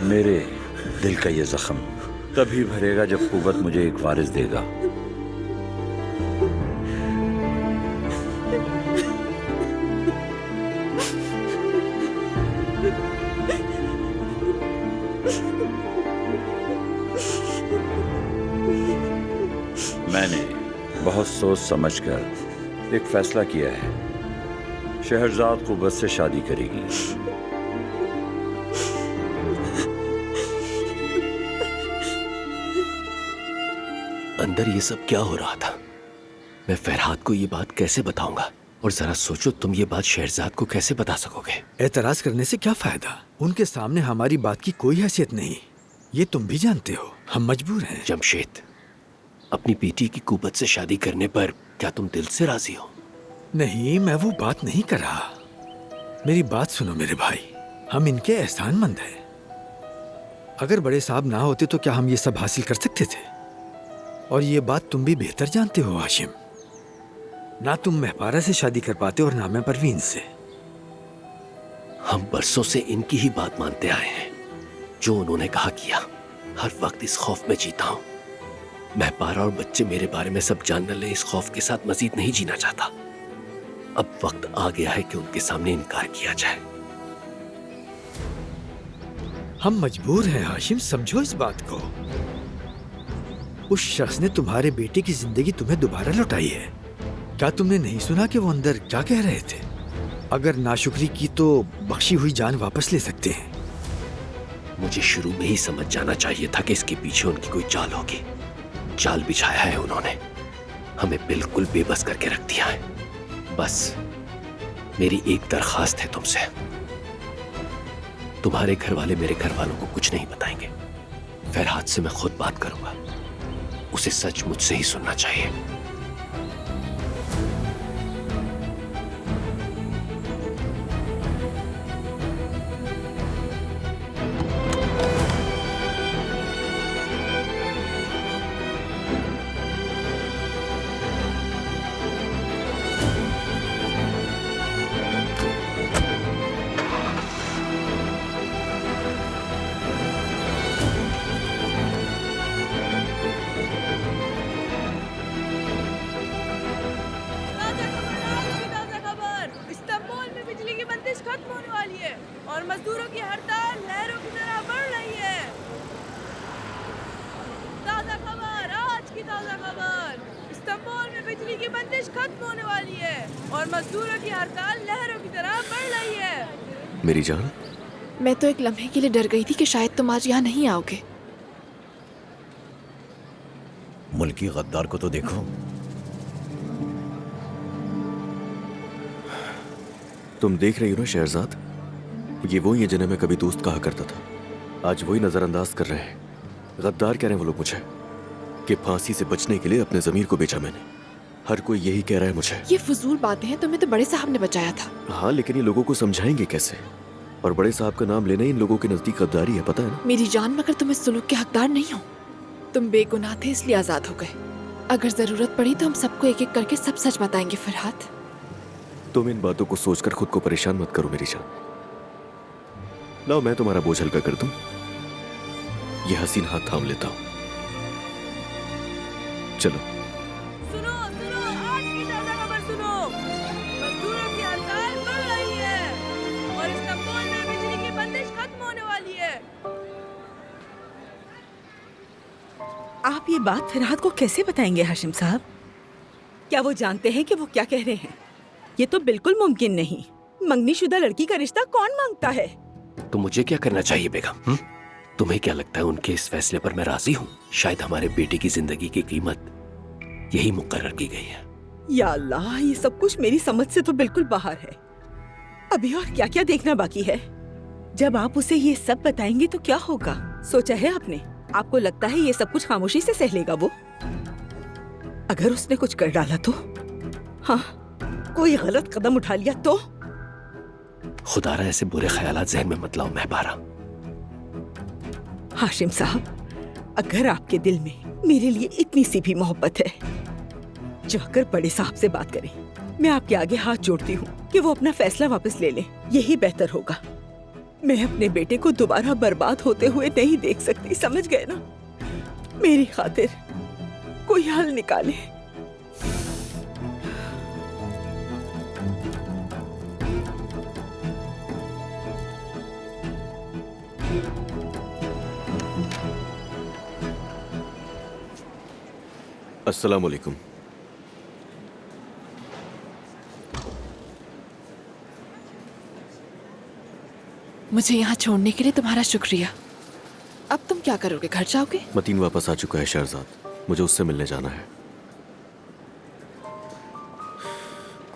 मेरे दिल का ये जख्म तभी भरेगा जब कुव्वत मुझे एक वारिस देगा। मैंने बहुत सोच समझकर एक फैसला किया है। शहरजाद कुव्वत से शादी करेगी। अंदर ये सब क्या हो रहा था? मैं फरहाद को ये बात कैसे बताऊंगा? और जरा सोचो, तुम ये बात शहरजाद को कैसे बता सकोगे? एतराज करने से क्या फायदा? उनके सामने हमारी बात की कोई हैसियत नहीं। ये तुम भी जानते हो, हम मजबूर हैं। जमशेद, अपनी बेटी की कुव्वत से शादी करने पर क्या तुम दिल से राजी हो? नहीं, मैं वो बात नहीं कर रहा। मेरी बात सुनो मेरे भाई, हम इनके एहसानमंद हैं। अगर बड़े साहब ना होते तो क्या हम ये सब हासिल कर सकते थे? और ये बात तुम भी बेहतर जानते हो हाशिम। ना तुम महपारा से शादी कर पाते और ना मैं परवीन से। हम बरसों से इनकी ही बात मानते आए हैं। जो उन्होंने कहा किया। हर वक्त इस खौफ में जीता हूं। महपारा और बच्चे मेरे बारे में सब जानने ले, इस खौफ के साथ मजीद नहीं जीना चाहता। अब वक्त आ गया है कि उनके सामने इनकार किया जाए। हम मजबूर हैं हाशिम, समझो इस बात को। उस शख्स ने तुम्हारे बेटे की जिंदगी तुम्हें दोबारा लौटाई है। क्या तुमने नहीं सुना कि वो अंदर क्या कह रहे थे? अगर नाशुक्री की तो बख्शी हुई जान वापस ले सकते हैं। मुझे शुरू में ही समझ जाना चाहिए था कि इसके पीछे उनकी कोई चाल होगी। जाल बिछाया है उन्होंने, हमें बिल्कुल बेबस करके रख दिया है। बस मेरी एक दरखास्त है तुमसे। तुम्हारे घर वाले मेरे घर वालों को कुछ नहीं बताएंगे। फरहाद से मैं खुद बात करूंगा। उसे सच मुझसे ही सुनना चाहिए। और मजदूरों की हड़ताल लहरों की तरह बढ़ रही है। ताज़ा खबर, आज की ताज़ा खबर, इस्तांबुल में बिजली की बंदिश खत्म होने वाली है और मजदूरों की हड़ताल लहरों की तरह बढ़ रही है। मेरी जान, मैं तो एक लम्हे के लिए डर गई थी कि शायद तुम आज यहाँ नहीं आओगे। मुल्की गद्दार को तो देखो। तुम देख रही हो ना शहरजाद, ये वही है जिन्हें मैं कभी दोस्त कहा करता था। आज वही नजरअंदाज कर रहे हैं। गद्दार कह रहे हैं वो लोग मुझे कि फांसी से बचने के लिए अपने जमीर को बेचा मैंने। हर कोई यही कह रहा है मुझे। ये फजूल बातें हैं, तुम्हें तो बड़े साहब ने बचाया था। हाँ, लेकिन ये लोगों को समझाएंगे कैसे? और बड़े साहब का नाम लेना ही इन लोगों के नजदीक गद्दारी है, पता है ना? मेरी जान, मगर तुम इस सुलूक के हकदार नहीं हो। तुम बेगुनाह थे इसलिए आजाद हो गए। अगर जरूरत पड़ी तो हम सबको एक एक करके सब सच बताएंगे फरहाद। तुम इन बातों को सोचकर खुद को परेशान मत करो मेरी जान। लाओ मैं तुम्हारा बोझ हल्का कर दूं। ये हसीन हाथ थाम लेता हूं। चलो। सुनो सुनो, आज की ताज़ा खबर सुनो। मजदूरों की हड़ताल बढ़ रही है और इस्तांबुल में बिजली की बंदिश खत्म होने वाली है। आप ये बात फरहाद को कैसे बताएंगे हाशिम साहब? क्या वो जानते हैं कि वो क्या कह रहे हैं? ये तो बिल्कुल मुमकिन नहीं। मंगनीशुदा लड़की का रिश्ता कौन मांगता है? तो मुझे क्या करना चाहिए बेगम? तुम्हें क्या लगता है उनके इस फैसले पर मैं राजी हूँ? शायद हमारे बेटे की जिंदगी की कीमत यही मुकर्रर की गई है। या अल्लाह, ये सब कुछ मेरी समझ से तो बिल्कुल बाहर है। अभी और क्या क्या देखना बाकी है? जब आप उसे ये सब बताएंगे तो क्या होगा? सोचा है आपने? आपको लगता है ये सब कुछ खामोशी से सह लेगा वो? अगर उसने कुछ कर डाला तो? हाँ, कोई गलत कदम उठा लिया तो? खुदारा ऐसे बुरे ख्यालात ज़हन में मत लाओ महबारा। हाशिम साहब, अगर आपके दिल में मेरे लिए इतनी सी भी मोहब्बत है, जाकर बड़े साहब से बात करें। मैं आपके आगे हाथ जोड़ती हूँ कि वो अपना फैसला वापस ले ले। यही बेहतर होगा। मैं अपने बेटे को दोबारा बर्बाद होते हुए नहीं देख सकती, समझ गए ना? मेरी खातिर कोई हल निकाले। अस्सलाम वालेकुम। मुझे यहाँ छोड़ने के लिए तुम्हारा शुक्रिया। अब तुम क्या करोगे, घर जाओगे? मतीन वापस आ चुका है शहरजाद, मुझे उससे मिलने जाना है।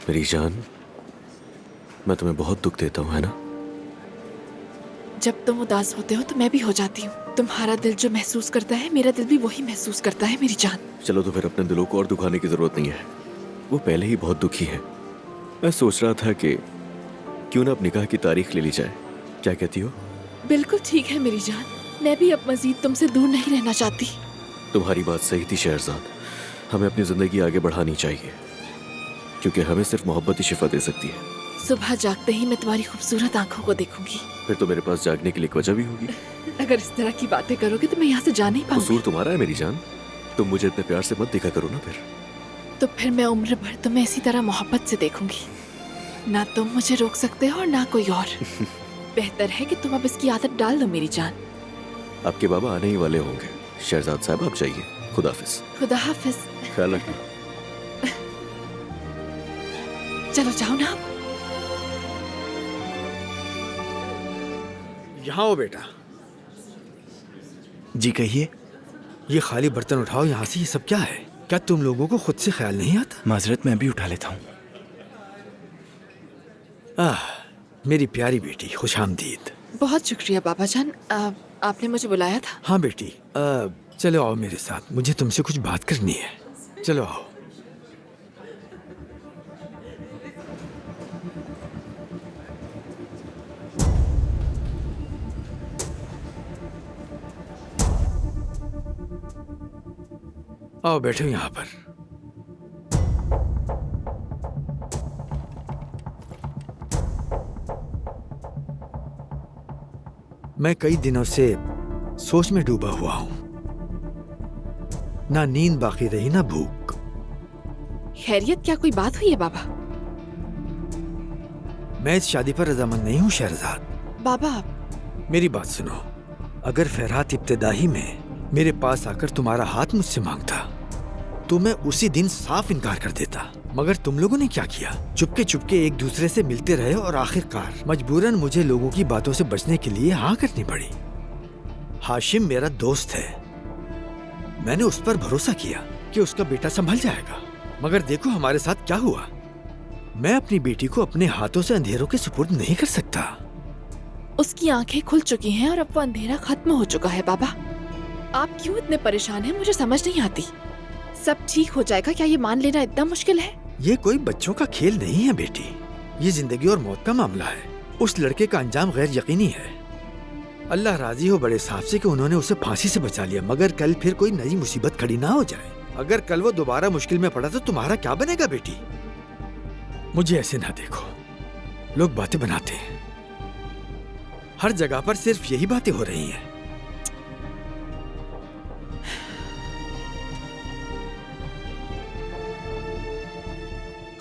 मेरी जान, मैं तुम्हें बहुत दुख देता हूँ, है ना? जब तुम उदास होते हो तो मैं भी हो जाती हूँ। तुम्हारा दिल जो महसूस करता है मेरा दिल भी वही महसूस करता है मेरी जान। चलो तो फिर अपने दिलों को और दुखाने की जरूरत नहीं है, वो पहले ही बहुत दुखी है। मैं सोच रहा था कि क्यों ना अब निकाह की तारीख ले ली जाए, क्या कहती हो? बिल्कुल ठीक है मेरी जान, मैं भी अब मजीद तुमसे दूर नहीं रहना चाहती। तुम्हारी बात सही थी शहरजाद, हमें अपनी जिंदगी आगे बढ़ानी चाहिए, क्योंकि हमें सिर्फ मोहब्बत ही शिफा दे सकती है। सुबह जागते ही मैं तुम्हारी खूबसूरत आंखों को देखूंगी। फिर तो मेरे पास जागने के लिए एक वजह भी होगी। अगर इस तरह की बातें करोगे तो मैं यहाँ से जा नहीं पाऊंगी। कसूर तुम्हारा है मेरी जान, तुम मुझे इतने प्यार से मत देखा करो ना फिर। तो फिर मैं उम्र भर तुम्हें इसी तरह मोहब्बत से देखूंगी। ना तुम मुझे रोक सकते हो और ना कोई और। बेहतर है कि तुम अब इसकी आदत डाल दो मेरी जान। आपके बाबा आने ही वाले होंगे। शहजाद साहब आप जाइए, खुदाफिज। खुदा हाफिज। ख्याल रखना। चलो जाओ ना। यहाँ आओ बेटा। जी कहिए। ये खाली बर्तन उठाओ यहाँ से। ये सब क्या है? क्या तुम लोगों को खुद से ख्याल नहीं आता? माजरत मैं भी उठा लेता हूँ। मेरी प्यारी बेटी, खुशामदीद। बहुत शुक्रिया बाबा जान, आपने मुझे बुलाया था। हाँ बेटी, चलो आओ मेरे साथ, मुझे तुमसे कुछ बात करनी है। चलो आओ। आओ बैठो यहाँ पर। मैं कई दिनों से सोच में डूबा हुआ हूं। ना नींद बाकी रही ना भूख। खैरियत, क्या कोई बात हुई है बाबा? मैं इस शादी पर रजामंद नहीं हूँ शहरजाद। बाबा मेरी बात सुनो। अगर फरहात इब्तिदाई में मेरे पास आकर तुम्हारा हाथ मुझसे मांगता तो मैं उसी दिन साफ इनकार कर देता, मगर तुम लोगों ने क्या किया? चुपके चुपके एक दूसरे से मिलते रहे और आखिरकार मजबूरन मुझे लोगों की बातों से बचने के लिए हाँ करनी पड़ी। हाशिम मेरा दोस्त है, मैंने उस पर भरोसा किया कि उसका बेटा संभल जाएगा, मगर देखो हमारे साथ क्या हुआ। मैं अपनी बेटी को अपने हाथों से अंधेरों के सुपुर्द नहीं कर सकता। उसकी आंखें खुल चुकी हैं और अब वो अंधेरा खत्म हो चुका है। बाबा आप क्यों इतने परेशान हैं, मुझे समझ नहीं आती। सब ठीक हो जाएगा, क्या ये मान लेना इतना मुश्किल है? ये कोई बच्चों का खेल नहीं है बेटी, ये जिंदगी और मौत का मामला है। उस लड़के का अंजाम गैर यकीनी है। अल्लाह राजी हो बड़े साहब से कि उन्होंने उसे फांसी से बचा लिया, मगर कल फिर कोई नई मुसीबत खड़ी ना हो जाए। अगर कल वो दोबारा मुश्किल में पड़ा तो तुम्हारा क्या बनेगा बेटी? मुझे ऐसे ना देखो, लोग बातें बनाते हैं, हर जगह पर सिर्फ यही बातें हो रही हैं।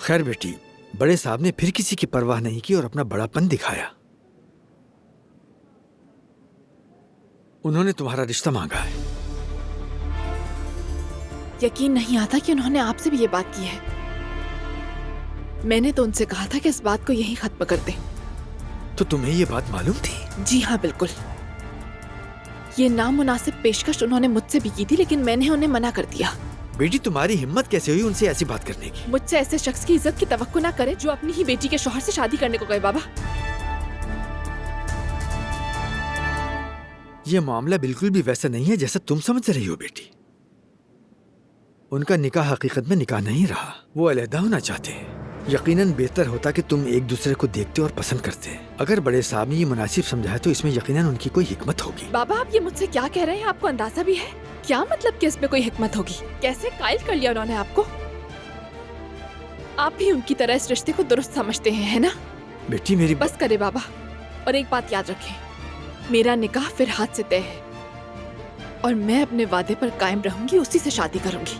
खैर बेटी, बड़े साहब ने फिर किसी की परवाह नहीं की और अपना बड़ापन दिखाया। उन्होंने तुम्हारा रिश्ता मांगा है। यकीन नहीं आता कि उन्होंने आपसे भी ये बात की है। मैंने तो उनसे कहा था कि इस बात को यहीं खत्म कर दें। तो तुम्हें ये बात मालूम थी? जी हाँ बिल्कुल। ये नामुनासिब पेशकश उन्होंने मुझसे भी की थी, लेकिन मैंने उन्हें मना कर दिया। बेटी तुम्हारी हिम्मत कैसे हुई उनसे ऐसी बात करने की? मुझसे ऐसे शख्स की इज्जत की तवक्को ना करे जो अपनी ही बेटी के शौहर से शादी करने को गए। बाबा ये मामला बिल्कुल भी वैसा नहीं है जैसा तुम समझ रही हो बेटी। उनका निकाह हकीकत में निकाह नहीं रहा, वो अलहदा होना चाहते हैं। यकीनन बेहतर होता कि तुम एक दूसरे को देखते और पसंद करते। अगर बड़े साहब ने ये मुनासिब समझा है तो इसमें यकीनन उनकी कोई हिकमत होगी। बाबा आप ये मुझसे क्या कह रहे हैं? आपको अंदाजा भी है? क्या मतलब कि इसमें कोई हिकमत होगी? कैसे कायल कर लिया उन्होंने आपको? आप भी उनकी तरह इस रिश्ते को दुरुस्त समझते हैं, है ना? बेटी मेरी बस करे बाबा, और एक बात याद रखें, मेरा निकाह फिर हाथ से तय है और मैं अपने वादे पर कायम रहूंगी, उसी से शादी करूंगी।